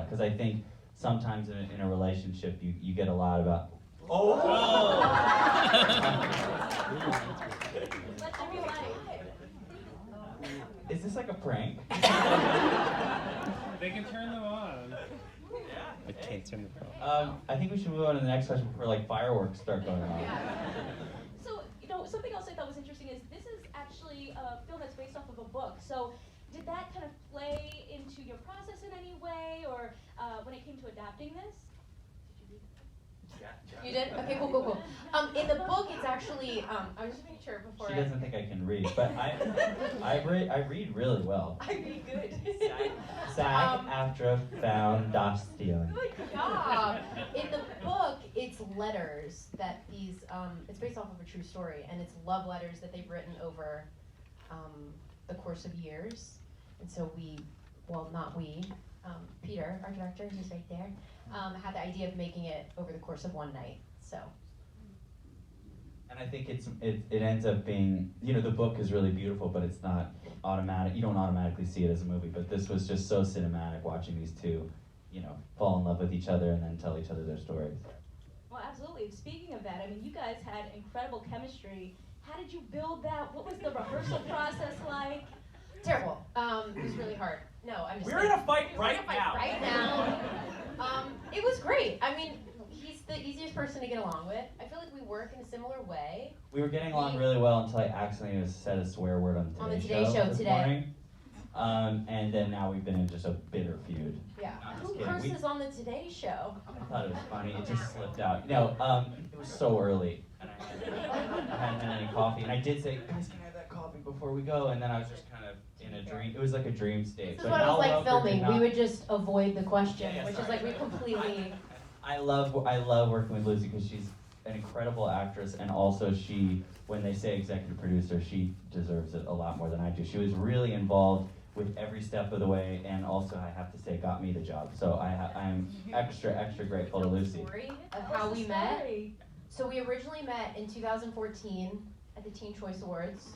because I think sometimes in a relationship you get a lot about. Oh! Is this like a prank? They can turn them on. I can't turn them on. I think we should move on to the next question before like fireworks start going on. So, something else I thought was interesting is this is actually a film that's based off of a book. So, did that kind of play into your process in any way, or when it came to adapting this? You did? Okay, cool. In the book, it's actually, I was just making sure before. She doesn't think I can read, but I read really well. I read good. SAG-AFTRA Foundation. Good job. In the book, it's letters that these, it's based off of a true story, and it's love letters that they've written over the course of years. And so Peter, our director, who's right there, had the idea of making it over the course of one night. So. And I think it ends up being, the book is really beautiful, but it's not automatic. You don't automatically see it as a movie. But this was just so cinematic, watching these two, fall in love with each other and then tell each other their stories. Well, absolutely. Speaking of that, I mean, you guys had incredible chemistry. How did you build that? What was the rehearsal process like? Terrible. It was really hard. No, I'm just. We're in a fight right now. Right now. It was great. I mean, he's the easiest person to get along with. I feel like we work in a similar way. We were getting along really well until I accidentally said a swear word on the Today Show today. Morning. And then now we've been in just a bitter feud. Yeah. Who curses on the Today Show? I thought it was funny. It just slipped out. It was so early, and I hadn't had any coffee. And I did say, guys, can I have that coffee before we go? And then I was just kind of in a dream. It was like a dream state. This is what it was like filming. We would just avoid the question, which is like we completely. I love working with Lucy because she's an incredible actress, and also when they say executive producer, she deserves it a lot more than I do. She was really involved with every step of the way, and also I have to say, got me the job. So I'm extra grateful to Lucy. Story of how we met. So we originally met in 2014 at the Teen Choice Awards.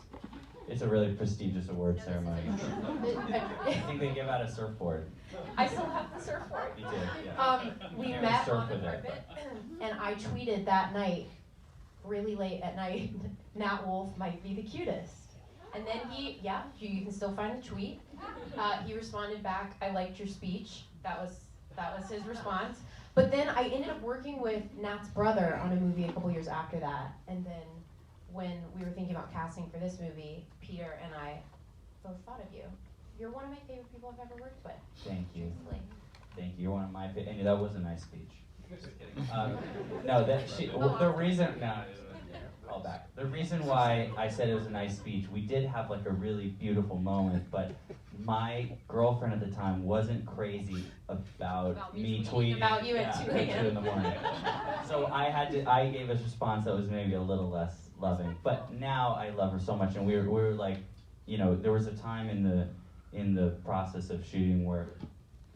It's a really prestigious award ceremony. I think they give out a surfboard. I still have the surfboard. You did, yeah. We met on the carpet, and I tweeted that night, really late at night, Nat Wolff might be the cutest. And then you can still find the tweet. He responded back, I liked your speech. That was his response. But then I ended up working with Nat's brother on a movie a couple years after that. And then when we were thinking about casting for this movie, Peter and I both thought of you. You're one of my favorite people I've ever worked with. Thank you. Truthfully. Thank you. You're one of my favorite. And that was a nice speech. Just kidding. The reason why I said it was a nice speech, we did have like a really beautiful moment, but my girlfriend at the time wasn't crazy about me tweeting about you at 2 a.m. in the morning. So I gave a response that was maybe a little less loving. But now I love her so much, and we were like, there was a time in the process of shooting where,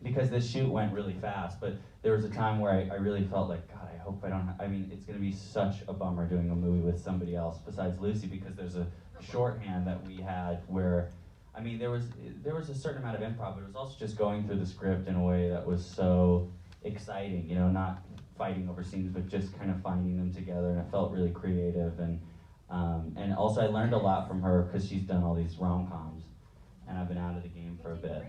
because the shoot went really fast, but there was a time where I really felt like, God, I hope I don't, it's going to be such a bummer doing a movie with somebody else besides Lucy, because there's a shorthand that we had where, there was a certain amount of improv, but it was also just going through the script in a way that was so exciting, not fighting over scenes, but just kind of finding them together, and it felt really creative, and also I learned a lot from her because she's done all these rom-coms, and I've been out of the game for a bit.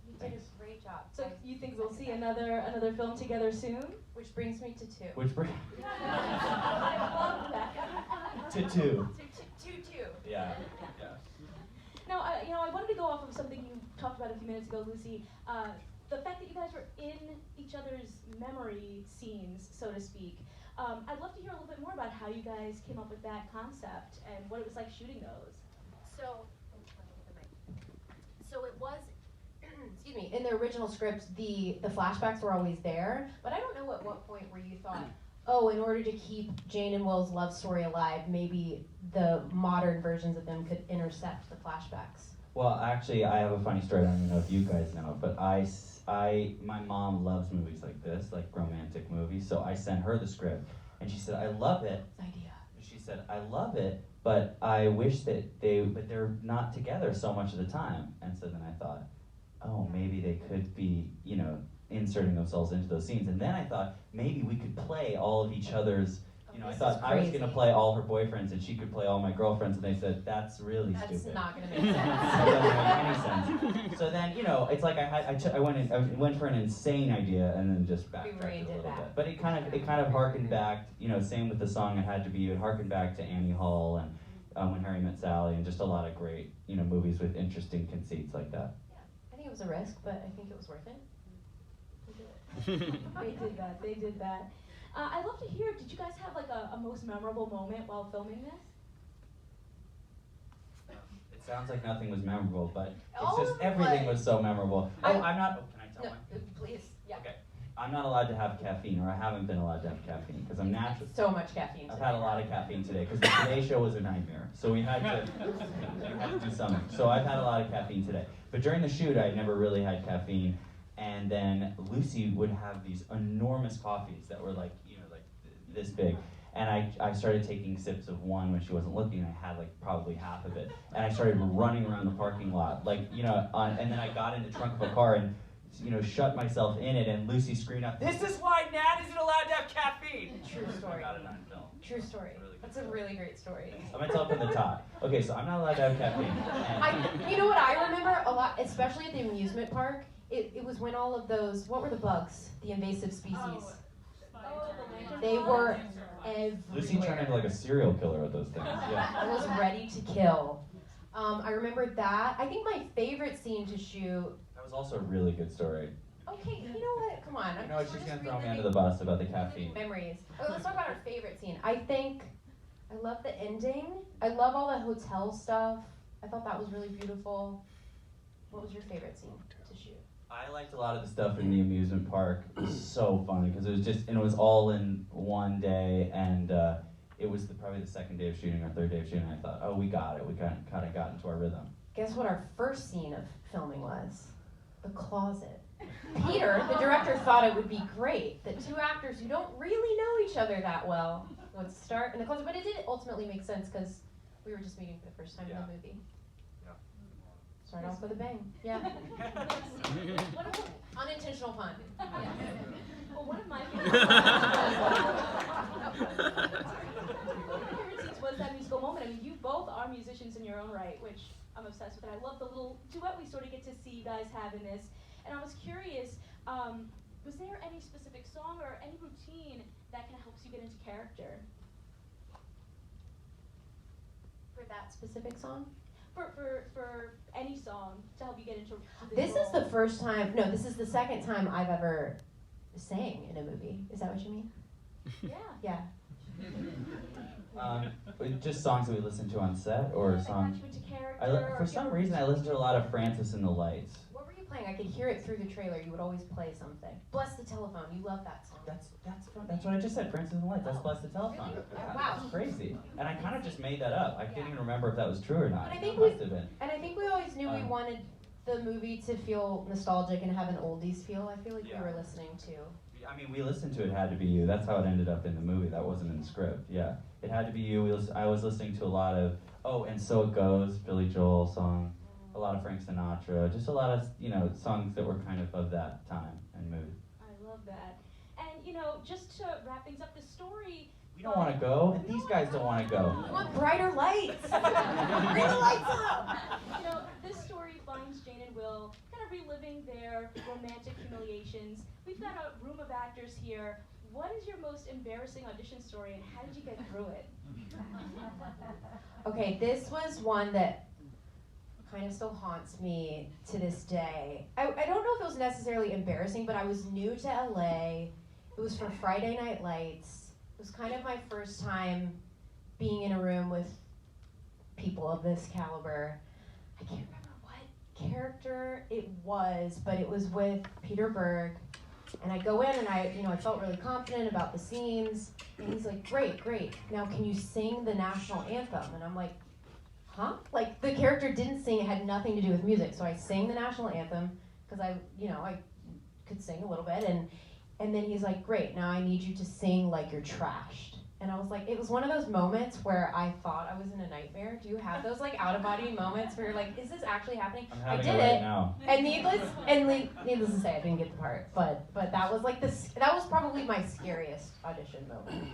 You did a great job. So you think we'll see another film together soon? Which brings me to two. I love that. To two. Two. Yeah. Now, I wanted to go off of something you talked about a few minutes ago, Lucy. The fact that you guys were in each other's memory scenes, so to speak. I'd love to hear a little bit more about how you guys came up with that concept and what it was like shooting those. So it was, excuse me, in the original script, the flashbacks were always there, but I don't know at what point where you thought, oh, in order to keep Jane and Will's love story alive, maybe the modern versions of them could intercept the flashbacks. Well, actually, I have a funny story. I don't even know if you guys know it, but my mom loves movies like this, like romantic movies. So I sent her the script, and she said, "I love it." Idea. She said, "I love it, but I wish that they're not together so much of the time." And so then I thought, oh, maybe they could be, in inserting themselves into those scenes. And then I thought maybe we could play all of each other's. You know, I thought I was going to play all her boyfriends and she could play all my girlfriends, and they said, that's really stupid. That's not going to make sense. That doesn't make any sense. So then, you know, it's like I went for an insane idea and then just backtracked a little bit. But it kind of harkened back, you know, same with the song It Had to Be You, it harkened back to Annie Hall and When Harry Met Sally, and just a lot of great, you know, movies with interesting conceits like that. Yeah, I think it was a risk, but I think it was worth it. They did that. I'd love to hear, did you guys have like a most memorable moment while filming this? It sounds like nothing was memorable, but it's All just everything was so memorable. Can I tell one? Please, yeah. Okay. I'm not allowed to have caffeine, or I haven't been allowed to have caffeine, because I'm natural. So much caffeine I've today. had a lot of caffeine today, because the Today Show was a nightmare. So we had to do something. So I've had a lot of caffeine today. But during the shoot, I never really had caffeine. And then Lucy would have these enormous coffees that were like, you know, like this big. And I started taking sips of one when she wasn't looking, and I had like probably half of it. And I started running around the parking lot, like, you know, and then I got in the trunk of a car and, you know, shut myself in it, and Lucy screamed out, "This is why Nat isn't allowed to have caffeine!" True story. I got it on film. True story. That's a really great story. I'm gonna tell it from the top. Okay, so I'm not allowed to have caffeine. You know what I remember a lot, especially at the amusement park? It was when all of those, what were the bugs? The invasive species. They were everywhere. Lucy turned into like a serial killer with those things. Yeah. I was ready to kill. I remember that. I think my favorite scene to shoot. That was also a really good story. Okay, you know what? Come on. You know what? She's gonna throw me under the bus about the caffeine. Memories. Oh, let's talk about our favorite scene. I think I love the ending. I love all the hotel stuff. I thought that was really beautiful. What was your favorite scene to shoot? I liked a lot of the stuff in the amusement park. It was so funny because it was all in one day, and it was probably the second day of shooting or third day of shooting. I thought, oh, we got it. We kind of got into our rhythm. Guess what our first scene of filming was? The closet. Peter, the director, thought it would be great that two actors who don't really know each other that well would start in the closet, but it did ultimately make sense because we were just meeting for the first time in the movie. Start off with a bang. Yeah. Unintentional pun. Yeah. Well, one of my favorite scenes was that musical moment. I mean, you both are musicians in your own right, which I'm obsessed with. And I love the little duet we sort of get to see you guys have in this. And I was curious, was there any specific song or any routine that kind of helps you get into character? For that specific song? For any song to help you get into this role. Is the first time, no, this is the second time I've ever sang in a movie. Is that what you mean? Yeah. Yeah. Just songs that we listen to on set, or songs? For some reason, I listen to a lot of Francis and the Lights. What were you playing? I could hear it through the trailer. You would always play something. Bless the Telephone. You love that song. That's what I just said. Francis and the Lights. That's Bless the Telephone. Really? Yeah, Wow. That's crazy. And I kind of just made that up. I can't even remember if that was true or not. But I think it must have been. And I think we always knew we wanted the movie to feel nostalgic and have an oldies feel. I feel like we were listening to. I mean, we listened to It Had to Be You. That's how it ended up in the movie. That wasn't in the script. Yeah. It Had to Be You. I was listening to a lot of, And So It Goes, Billy Joel song, a lot of Frank Sinatra, just a lot of, songs that were kind of that time and mood. I love that. And, just to wrap things up, the story... We don't want to go, and these guys don't want to go. We want brighter lights. Bring the lights up. This story finds Jane and Will kind of reliving their romantic humiliations. We've got a room of actors here. What is your most embarrassing audition story, and how did you get through it? Okay, this was one that kind of still haunts me to this day. I don't know if it was necessarily embarrassing, but I was new to LA. It was for Friday Night Lights. It was kind of my first time being in a room with people of this caliber. I can't remember what character it was, but it was with Peter Berg. And I go in and I felt really confident about the scenes. And he's like, great. Now can you sing the national anthem? And I'm like, huh? Like the character didn't sing, it had nothing to do with music. So I sang the national anthem because I could sing a little bit. And then he's like, great, now I need you to sing like you're trashed. And I was like, it was one of those moments where I thought I was in a nightmare. Do you have those like out-of-body moments where you're like, is this actually happening? I'm having I did it right it. now. And needless to say, I didn't get the part. But that was like that was probably my scariest audition moment.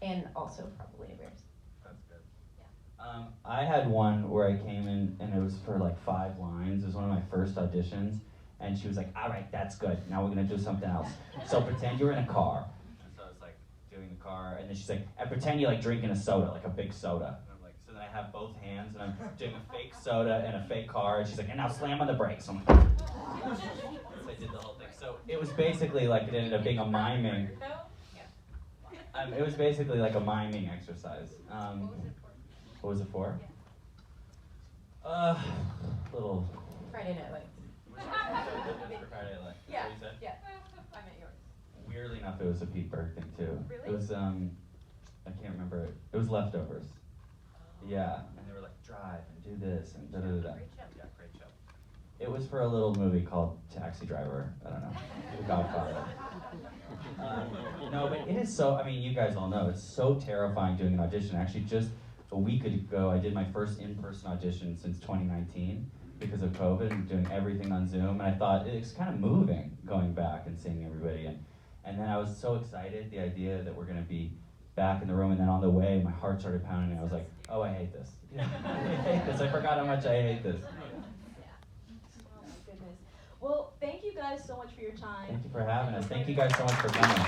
And also probably embarrassing. That's good. Yeah. I had one where I came in and it was for like 5 lines. It was one of my first auditions, and she was like, "All right, that's good. Now we're gonna do something else. So pretend you're in a car." And so I was like doing the car, and then she's like, "And pretend you're like drinking a soda, like a big soda." And I'm like, so then I have both hands, and I'm doing a fake soda and a fake car, and she's like, "And now slam on the brakes." I'm like, so I did the whole thing. So it was basically like it ended up being a miming. It was basically like a miming exercise. What was it for? Little. Friday Night Lights. Friday Night. Yeah. What you said? Yeah. I meant yours. Weirdly enough, it was a Pete Berg thing too. Really? It was I can't remember it. It was Leftovers. Yeah, and they were like drive and do this and da da da da. Great show. Yeah, great show. It was for a little movie called Taxi Driver. I don't know. The Godfather. No, but it is so, I mean, you guys all know, it's so terrifying doing an audition. Actually, just a week ago, I did my first in-person audition since 2019 because of COVID and doing everything on Zoom. And I thought it's kind of moving going back and seeing everybody. And then I was so excited, the idea that we're going to be back in the room. And then on the way, my heart started pounding. And I was like, oh, I hate this. I hate this. I forgot how much I hate this. Oh my goodness. Well, thank you guys so much for your time. Thank you for having us. Thank you guys so much for coming.